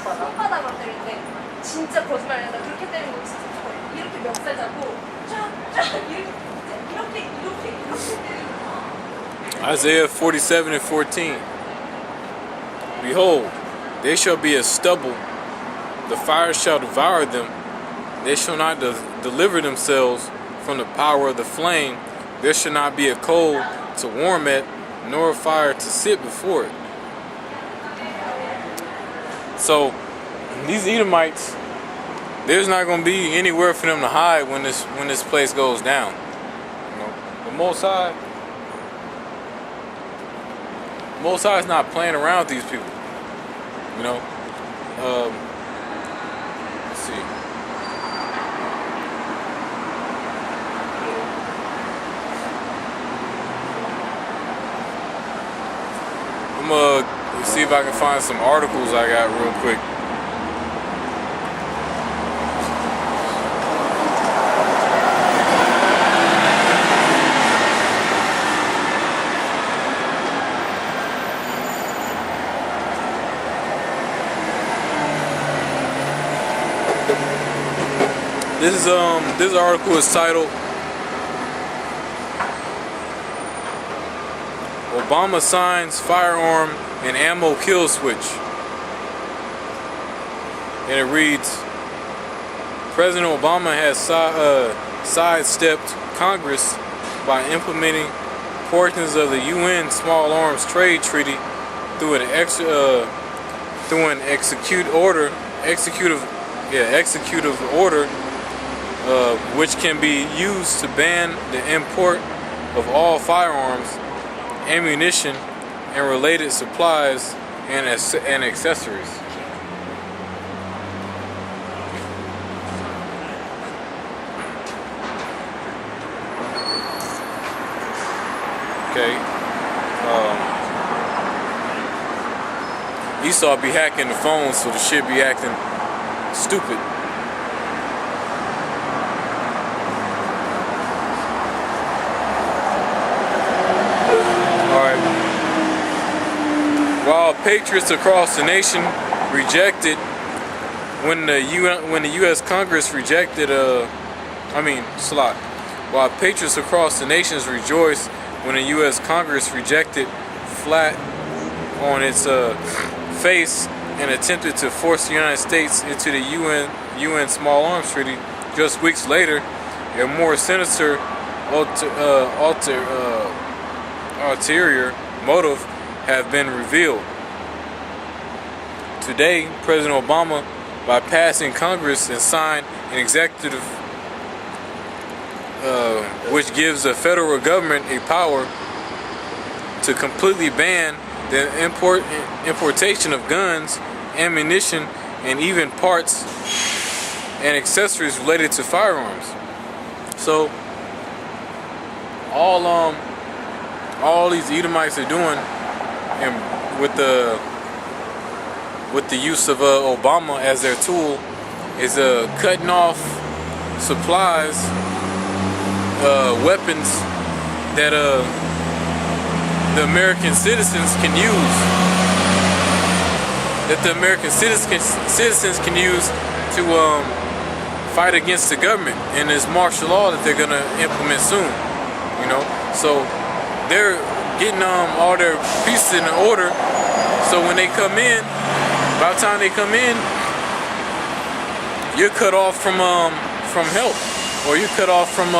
손바닥으로 때릴 때 진짜 거짓말 아니라 그렇게 때리는 거 진짜 좋아요. 이렇게 멱살 잡고 쫙쫙 이렇게 때리는 거. Isaiah 47:14. Behold, they shall be as stubble, the fire shall devour them, they shall not deliver themselves from the power of the flame, there shall not be a coal to warm it, nor a fire to sit before it. So these Edomites, there's not going to be anywhere for them to hide when this place goes down. You know, the Most High is not playing around with these people. You know, let's see. I'm gonna see if I can find some articles I got real quick. This article is titled Obama Signs Firearm and Ammo Kill Switch. And it reads, President Obama has sidestepped Congress by implementing portions of the UN Small Arms Trade Treaty through an executive order, which can be used to ban the import of all firearms, ammunition, and related supplies and accessories. Okay. Esau be hacking the phone, so the shit be acting stupid. While patriots across the nation rejected, when the U.S. Congress rejected, while patriots across the nations rejoiced when the U.S. Congress rejected flat on its face and attempted to force the United States into the UN Small Arms Treaty, just weeks later, a more sinister ulterior motive have been revealed. Today, President Obama, by passing Congress and signed an executive which gives the federal government a power to completely ban the importation of guns, ammunition, and even parts and accessories related to firearms. So all these Edomites are doing, and with the use of Obama as their tool, is cutting off supplies, weapons that the American citizens can use. That the American citizens can use to fight against the government in this martial law that they're gonna implement soon. You know, so they're getting all their pieces in order. So when they come in, by the time they come in, you're cut off from help, or you're cut off from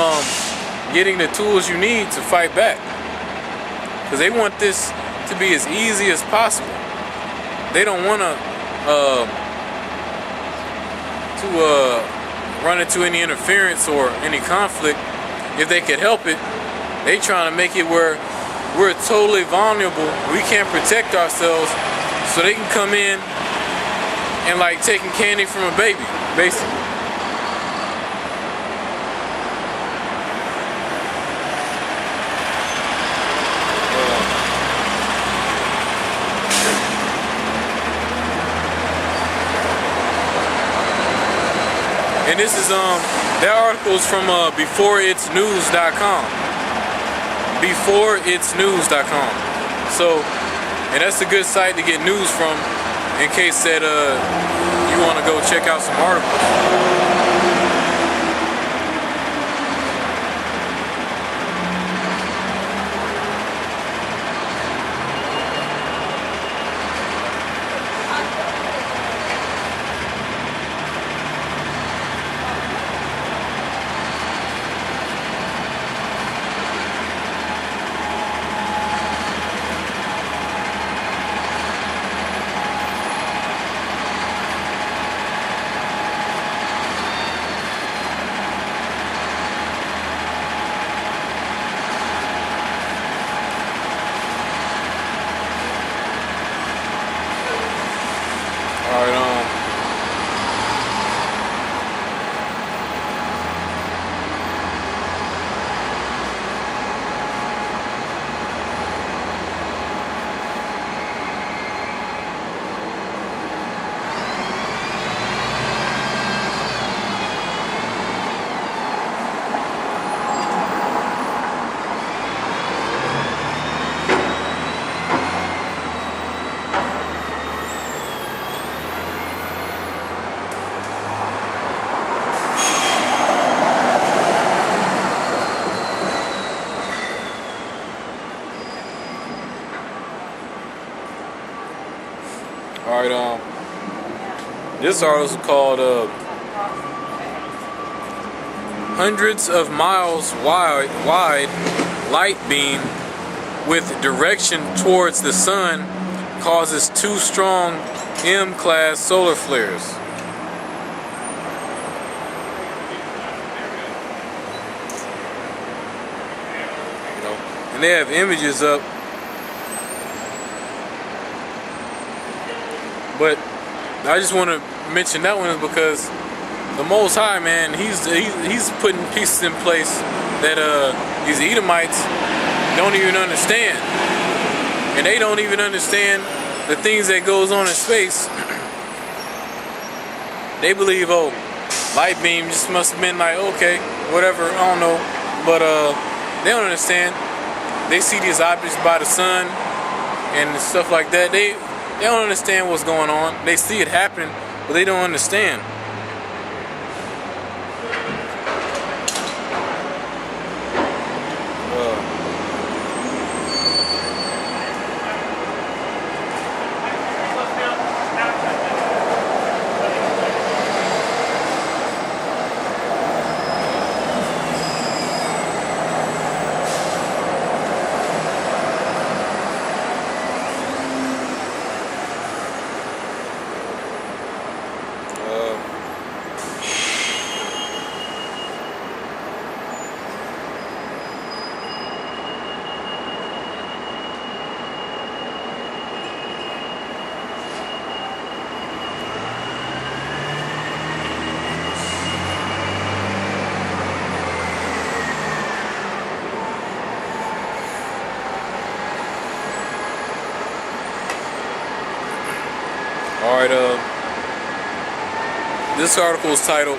getting the tools you need to fight back. Because they want this to be as easy as possible. They don't want to run into any interference or any conflict. If they could help it, they trying to make it where we're totally vulnerable. We can't protect ourselves, so they can come in and like taking candy from a baby, basically. And this is that article's from beforeitsnews.com. Beforeitsnews.com. So, and that's a good site to get news from. in case that you want to go check out some articles. Alright, this article is called Hundreds of Miles Wide Light Beam with Direction Towards the Sun Causes 2 Strong M-Class Solar Flares. You know, and they have images up. But I just want to mention that one is because the Most High, man, he's putting pieces in place that these Edomites don't even understand, and they don't even understand the things that goes on in space. They believe, oh, light beam just must have been like, okay, whatever, I don't know, but they don't understand. They see these objects by the sun and stuff like that. They don't understand what's going on. They see it happening, but they don't understand. Alright, this article is titled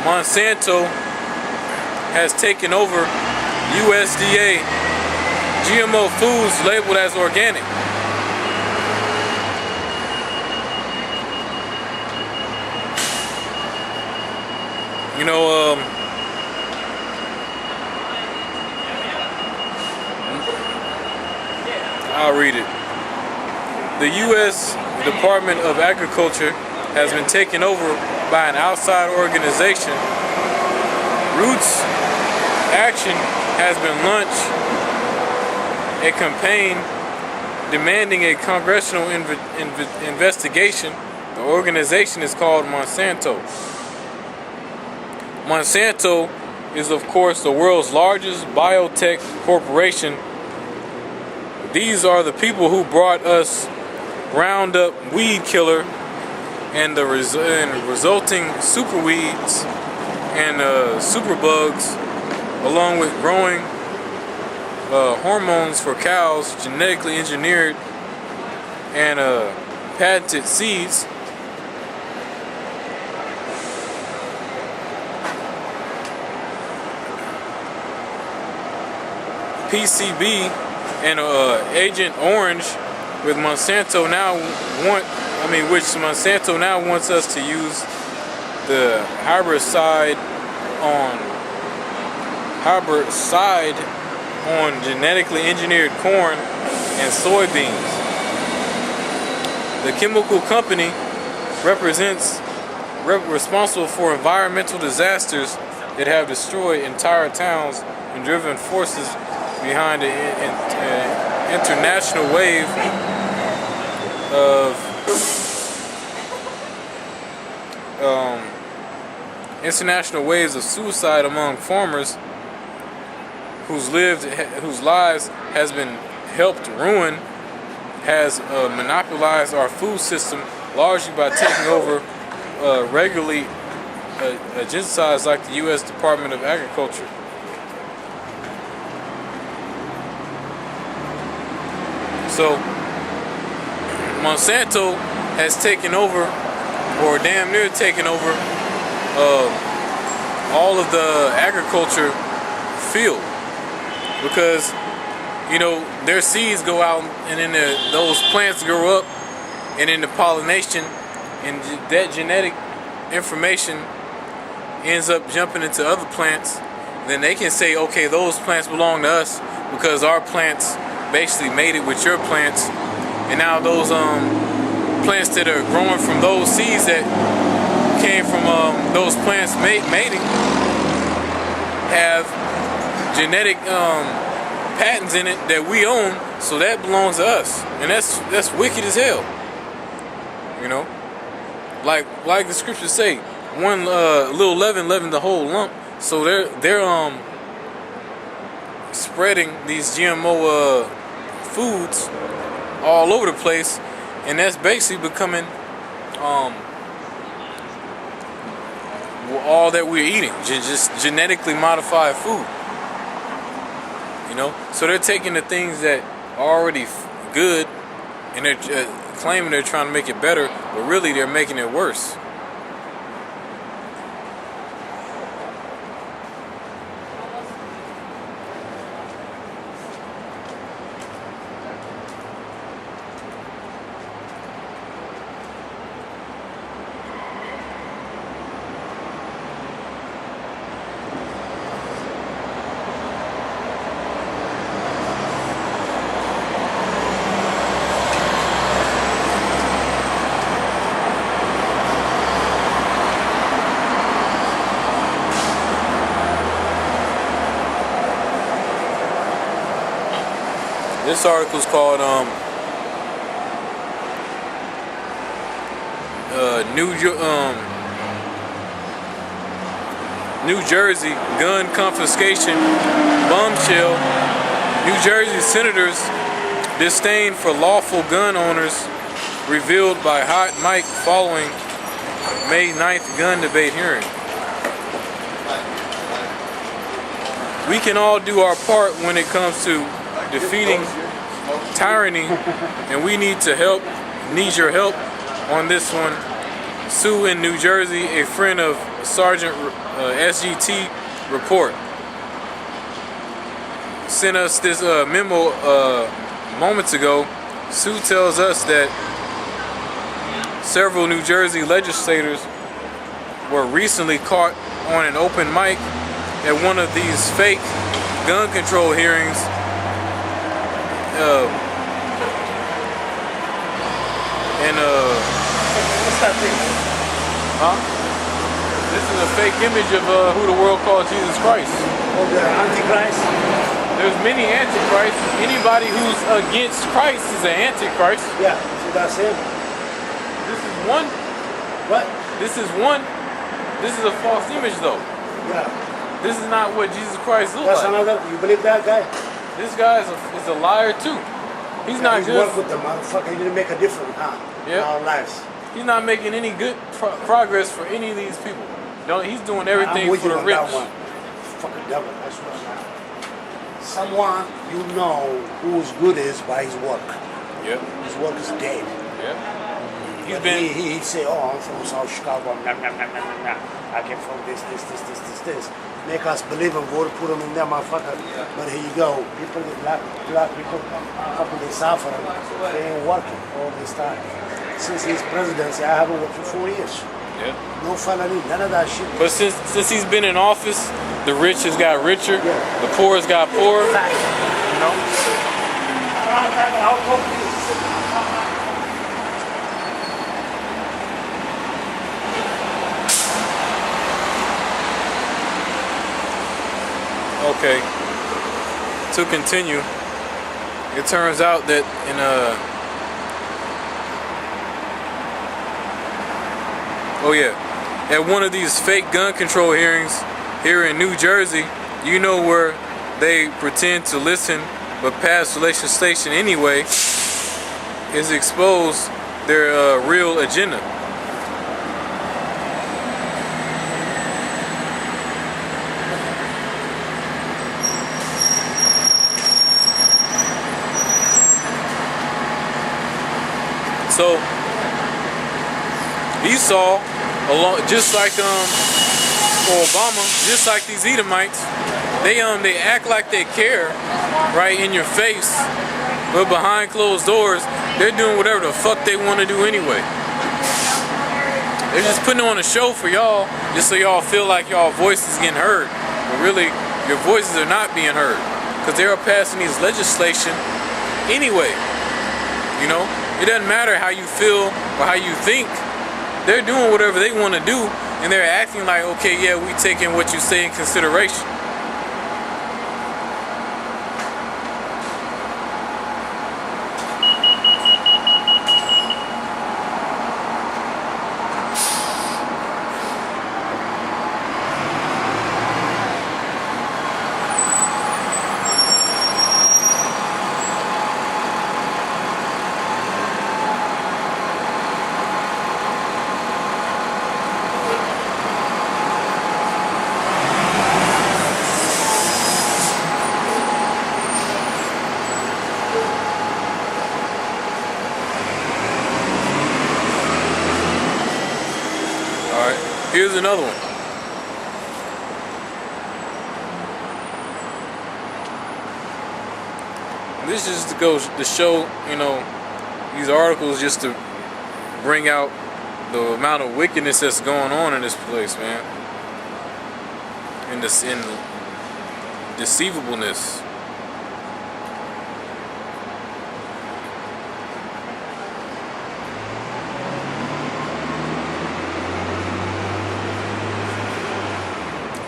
Monsanto has taken over USDA GMO foods labeled as organic. You know, I'll read it. The U.S. Department of Agriculture has been taken over by an outside organization. Roots Action has been launched a campaign demanding a congressional investigation. The organization is called Monsanto. Monsanto is, of course, the world's largest biotech corporation. These are the people who brought us Roundup weed killer and the resulting superweeds and superbugs, along with growing hormones for cows, genetically engineered and patented seeds. PCB and Agent Orange with Monsanto now which Monsanto now wants us to use the hybrid on genetically engineered corn and soybeans. The chemical company responsible for environmental disasters that have destroyed entire towns and driven forces behind the international wave international waves of suicide among farmers whose lives has been helped ruin, has monopolized our food system largely by taking over regularly agencies like the U.S. Department of Agriculture. So Monsanto has taken over, or damn near taken over, all of the agriculture field, because their seeds go out and then those plants grow up, and then the pollination and that genetic information ends up jumping into other plants. Then they can say, okay, those plants belong to us because our plants basically mated with your plants, and now those plants that are growing from those seeds that came from those plants mating have genetic patents in it that we own, so that belongs to us, and that's wicked as hell. Like the scriptures say, one little leaven the whole lump. So they're spreading these GMO foods all over the place, and that's basically becoming all that we're eating, just genetically modified food. So they're taking the things that are already good, and they're claiming they're trying to make it better, but really they're making it worse. This article's called New Jersey gun confiscation bombshell. New Jersey senators disdain for lawful gun owners revealed by hot mic following May 9th gun debate hearing. We can all do our part when it comes to defeating tyranny, and we need your help on this one. Sue in New Jersey, a friend of Sergeant SGT report, sent us this memo moments ago. Sue tells us that several New Jersey legislators were recently caught on an open mic at one of these fake gun control hearings. What's that thing? This is a fake image of who the world calls Jesus Christ. Oh, the Antichrist? There's many Antichrists. Anybody who's against Christ is an Antichrist. Yeah, so that's him. This is one. What? This is one. This is a false image, though. Yeah. This is not what Jesus Christ looks That's like. another. You believe that guy? This guy is a liar too. He's not good. Work with the motherfucker. He didn't make a difference, huh? In our lives. He's not making any good progress for any of these people. He's doing everything I'm with for you the on rich. that one. Fucking devil. That's what I'm at. Someone you know whose good is by his work. Yep. His work is dead. Yep. He's But been. he'd say, oh, I'm from South Chicago. Nah, nah, nah, nah, nah, nah. I came from this. Make us believe and go to put them in there, motherfucker. But here you go. People, black people, fucking they suffer. They ain't working all this time. Since his presidency, I haven't worked for 4 years. Yeah. No felony, none of that shit. But since he's been in office, the rich has got richer, Yeah. the poor has got poorer. Fact. You know. I'll talk to you. Okay. To continue, it turns out that at one of these fake gun control hearings here in New Jersey, you know, where they pretend to listen but pass legislation anyway, is exposed their real agenda. So Esau, just like Obama, just like these Edomites, they act like they care, right, in your face, but behind closed doors, they're doing whatever the fuck they want to do anyway. They're just putting on a show for y'all, just so y'all feel like y'all voices getting heard, but really your voices are not being heard, because they are passing these legislation anyway. You know, it doesn't matter how you feel or how you think. They're doing whatever they want to do, and they're acting like, okay, yeah, we taking what you say in consideration. Here's another one. This is to go to show, you know, these articles just to bring out the amount of wickedness that's going on in this place, man. In deceivableness.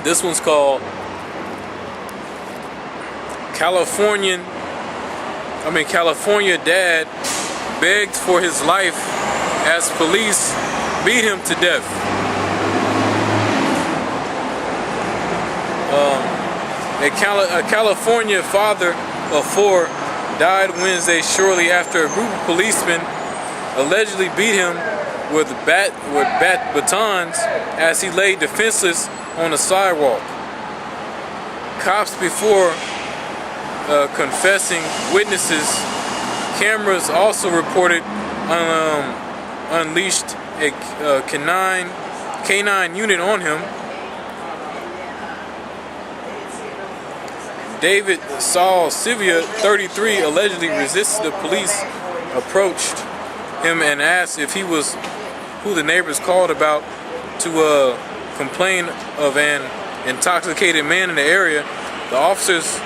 This one's called California dad begged for his life as police beat him to death. A California father of 4 died Wednesday shortly after a group of policemen allegedly beat him with batons as he lay defenseless on the sidewalk. Cops before confessing witnesses. Cameras also reported unleashed a canine unit on him. David Saul Sylvia, 33, allegedly resisted the police, approached him and asked if he was who the neighbors called about to complain of an intoxicated man in the area. The officers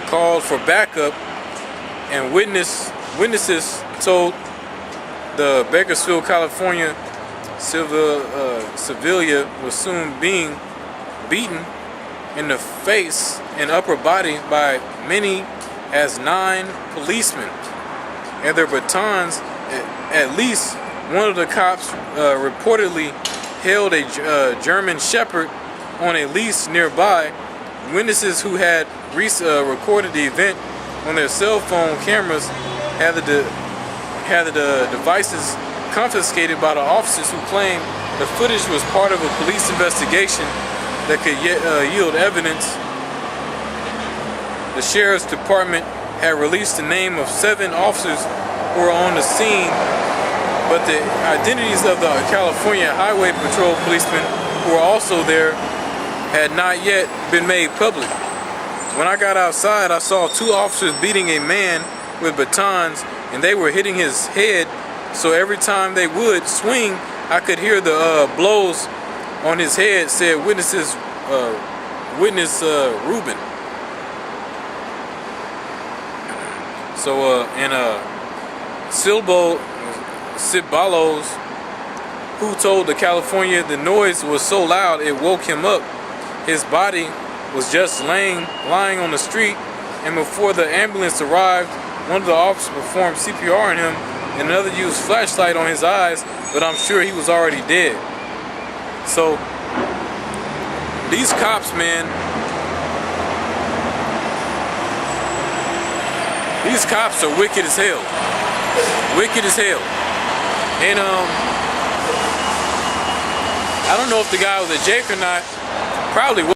called for backup, and witnesses told the Bakersfield, California civilian was soon being beaten in the face and upper body by many as 9 policemen and their batons. At least one of the cops reportedly held a German Shepherd on a leash nearby. Witnesses who had recorded the event on their cell phone cameras had the devices confiscated by the officers, who claimed the footage was part of a police investigation that could yield evidence. The sheriff's department had released the name of 7 officers who were on the scene but the identities of the California Highway Patrol policemen who were also there had not yet been made public. When I got outside, I saw 2 officers beating a man with batons, and they were hitting his head, so every time they would swing, I could hear the blows on his head, said witness Ruben. So and Cibalos, who told the California the noise was so loud it woke him up. His body was just lying on the street, and before the ambulance arrived, one of the officers performed CPR on him and another used flashlight on his eyes, but I'm sure he was already dead. So these cops, man, these cops are wicked as hell. Wicked as hell. And I don't know if the guy was a Jake or not. Probably was.